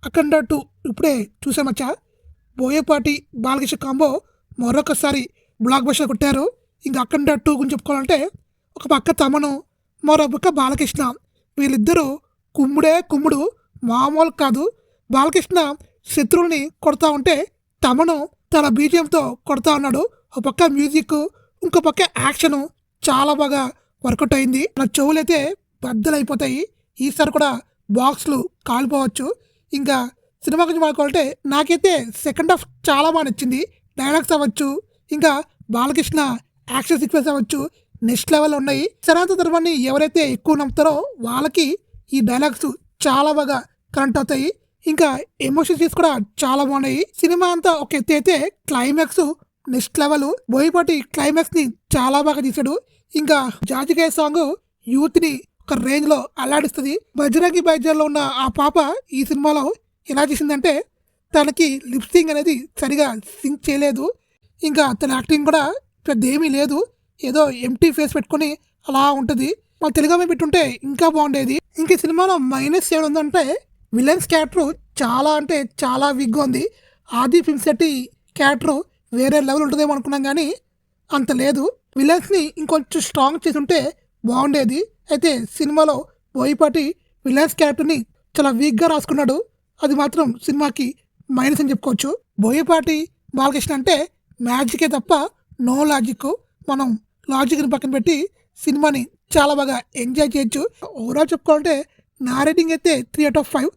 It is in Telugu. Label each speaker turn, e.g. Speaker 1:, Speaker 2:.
Speaker 1: అఖండ 2 ఇప్పుడే చూసామచ్చా. బోయపాటి, బాలకృష్ణ కాంబో మరొకసారి బ్లాక్ బస్టర్ కొట్టారు. ఇంకా అఖండ 2 గురించి చెప్పుకోవాలంటే ఒక పక్క తమను, మరో పక్క బాలకృష్ణ, వీళ్ళిద్దరూ కుమ్ముడే కుమ్ముడు మామూలు కాదు. బాలకృష్ణ శత్రువుని కొడతా ఉంటే తమను తన బీజియంతో కొడతా ఉన్నాడు. ఒక పక్క మ్యూజిక్, ఇంకో పక్క యాక్షను చాలా బాగా వర్కౌట్ అయింది. నా చెవులైతే బద్దలైపోతాయి. ఈసారి కూడా బాక్స్లు కాలిపోవచ్చు. ఇంకా సినిమా గురించి మాట్లాడుకోవాలంటే నాకైతే సెకండ్ హాఫ్ చాలా బాగా నచ్చింది. డైలాగ్స్ అవ్వచ్చు, ఇంకా బాలకృష్ణ యాక్షన్ సీక్వెన్స్ అవ్వచ్చు, నెక్స్ట్ లెవెల్ ఉన్నాయి. సనాతన ధర్మాన్ని ఎవరైతే ఎక్కువ నమ్ముతారో వాళ్ళకి ఈ డైలాగ్స్ చాలా బాగా కనెక్ట్ అవుతాయి. ఇంకా ఎమోషన్స్ కూడా చాలా బాగున్నాయి. సినిమా అంతా ఒక ఎత్తు అయితే climax next level. Boyapati climax ని చాలా బాగా తీశాడు. ఇంకా జాజికాయ సాంగ్ యూత్ ని ఒక రేంజ్ లో అల్లాడిస్తుంది. బజరంగి భాయ్జాన్లో ఉన్న ఆ పాప ఈ సినిమాలో ఎలా చేసిందంటే తనకి లిప్సింగ్ అనేది సరిగా సింక్ చేయలేదు. ఇంకా తన యాక్టింగ్ కూడా పెద్ద ఏమీ లేదు, ఏదో ఎంటీ ఫేస్ పెట్టుకొని అలా ఉంటుంది. మన తెలుగు అమ్మాయి పెట్టుంటే ఇంకా బాగుండేది. ఇంక ఈ సినిమాలో మైనస్ ఏడు ఉందంటే విలన్స్ క్యారెక్టర్ చాలా అంటే చాలా వీక్గా ఉంది. ఆది ఫిల్మ్సెట్టి క్యారెక్టర్ వేరే లెవెల్ ఉంటుందేమో అనుకున్నాం కానీ అంత లేదు. విలన్స్ని ఇంకొంచెం స్ట్రాంగ్ చేసి ఉంటే బాగుండేది. అయితే సినిమాలో బోయపాటి విలన్స్ క్యారెక్టర్ని చాలా వీక్గా రాసుకున్నాడు. అది మాత్రం సినిమాకి మైనస్ అని చెప్పుకోవచ్చు. బోయపాటి బాలకృష్ణ అంటే మ్యాజికే తప్ప నో లాజిక్. మనం లాజిక్ని పక్కన పెట్టి సినిమాని చాలా బాగా ఎంజాయ్ చేయొచ్చు. ఓవరాల్ చెప్పుకోవాలంటే నా రేటింగ్ అయితే 3/5.